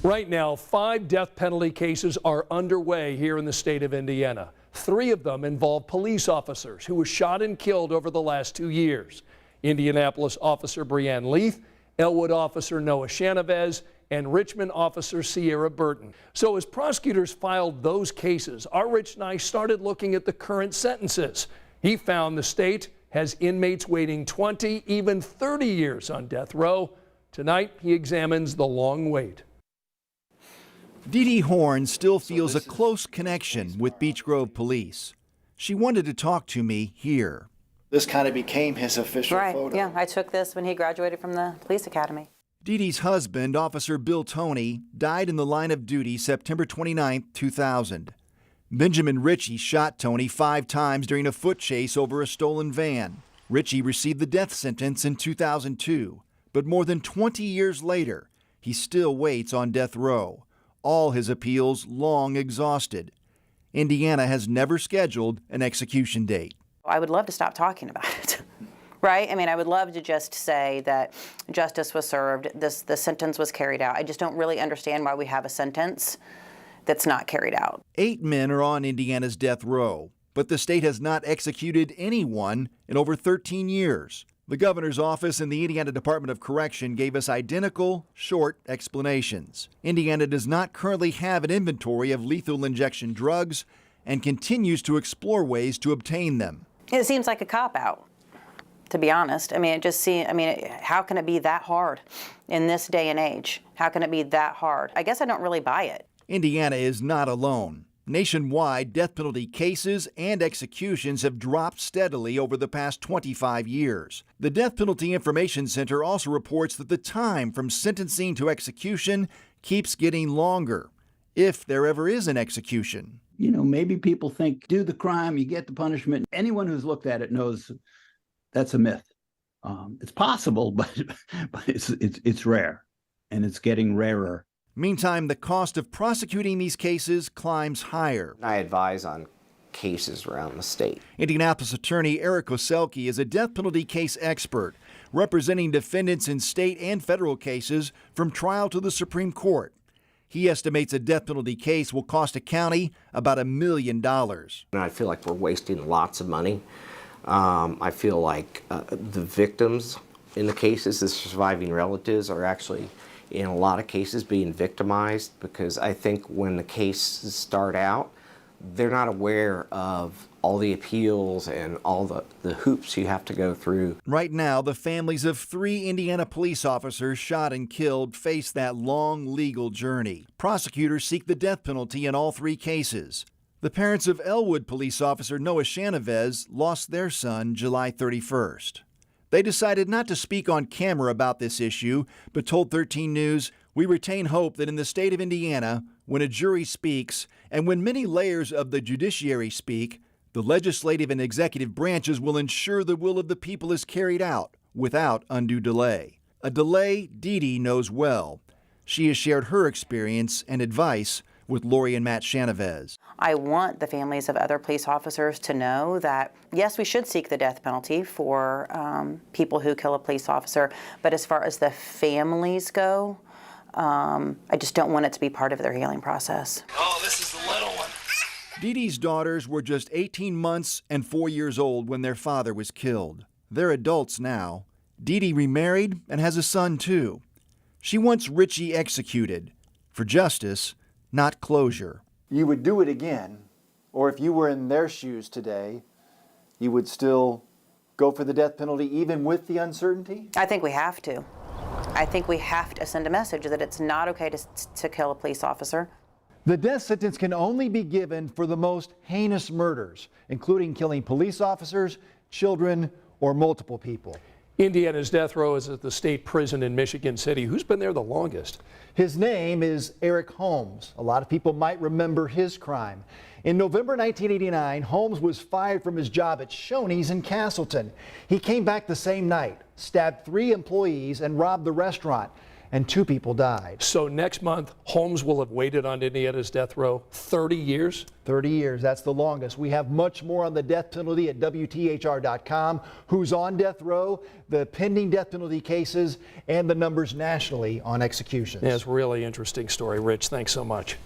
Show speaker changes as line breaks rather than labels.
Right now, 5 death penalty cases are underway here in the state of Indiana. 3 of them involve police officers who were shot and killed over the last 2 years. Indianapolis officer Breanne Leith, Elwood officer Noah Chavez, and Richmond officer Sierra Burton. So as prosecutors filed those cases, our Rich and I started looking at the current sentences. He found the state has inmates waiting 20, even 30 years on death row. Tonight, he examines the long wait.
Dee Dee Horn still feels a close connection with Beech Grove Police. She wanted to talk to me here.
This kind of became his official photo.
Yeah, I took this when he graduated from the police academy.
Dee Dee's husband, Officer Bill Toney, died in the line of duty September 29, 2000. Benjamin Ritchie shot Toney 5 times during a foot chase over a stolen van. Ritchie received the death sentence in 2002, but more than 20 years later, he still waits on death row. All his appeals long exhausted. Indiana has never scheduled an execution date.
I would love to stop talking about it, right? I mean, I would love to just say that justice was served, the sentence was carried out. I just don't really understand why we have a sentence that's not carried out.
8 men are on Indiana's death row, but the state has not executed anyone in over 13 years. The governor's office and the Indiana Department of Correction gave us identical, short explanations. Indiana does not currently have an inventory of lethal injection drugs and continues to explore ways to obtain them.
It seems like a cop-out, to be honest. I mean, how can it be that hard in this day and age? How can it be that hard? I guess I don't really buy it.
Indiana is not alone. Nationwide, death penalty cases and executions have dropped steadily over the past 25 years. The Death Penalty Information Center also reports that the time from sentencing to execution keeps getting longer, if there ever is an execution.
You know, maybe people think, do the crime, you get the punishment. Anyone who's looked at it knows that's a myth. It's possible, but it's rare, and it's getting rarer.
Meantime, the cost of prosecuting these cases climbs higher.
I advise on cases around the state.
Indianapolis attorney Eric Koselke is a death penalty case expert, representing defendants in state and federal cases from trial to the Supreme Court. He estimates a death penalty case will cost a county about $1 million.
And I feel like we're wasting lots of money. I feel like the victims in the cases, the surviving relatives, are actually in a lot of cases being victimized, because I think when the cases start out, they're not aware of all the appeals and all the hoops you have to go through.
Right now, the families of 3 Indiana police officers shot and killed face that long legal journey. Prosecutors seek the death penalty in all 3 cases. The parents of Elwood police officer Noah Chavez lost their son July 31st. They decided not to speak on camera about this issue, but told 13 News, "We retain hope that in the state of Indiana, when a jury speaks, and when many layers of the judiciary speak, the legislative and executive branches will ensure the will of the people is carried out without undue delay." A delay Dee Dee knows well. She has shared her experience and advice with Lori and Matt Chavez.
I want the families of other police officers to know that, yes, we should seek the death penalty for people who kill a police officer, but as far as the families go, I just don't want it to be part of their healing process.
Oh, this is the little one.
Dee Dee's daughters were just 18 months and 4 years old when their father was killed. They're adults now. Dee Dee remarried and has a son, too. She wants Ritchie executed for justice, not closure.
You would do it again, or if you were in their shoes today, you would still go for the death penalty even with the uncertainty?
I think we have to. I think we have to send a message that it's not okay to kill a police officer.
The death sentence can only be given for the most heinous murders, including killing police officers, children, or multiple people.
Indiana's death row is at the state prison in Michigan City. Who's been there the longest?
His name is Eric Holmes. A lot of people might remember his crime. In November 1989, Holmes was fired from his job at Shoney's in Castleton. He came back the same night, stabbed 3 employees, and robbed the restaurant. and 2 people died.
So next month, Holmes will have waited on Indiana's death row 30 years?
30 years, that's the longest. We have much more on the death penalty at WTHR.com. Who's on death row, the pending death penalty cases, and the numbers nationally on executions.
Yeah, it's a really interesting story. Rich, thanks so much.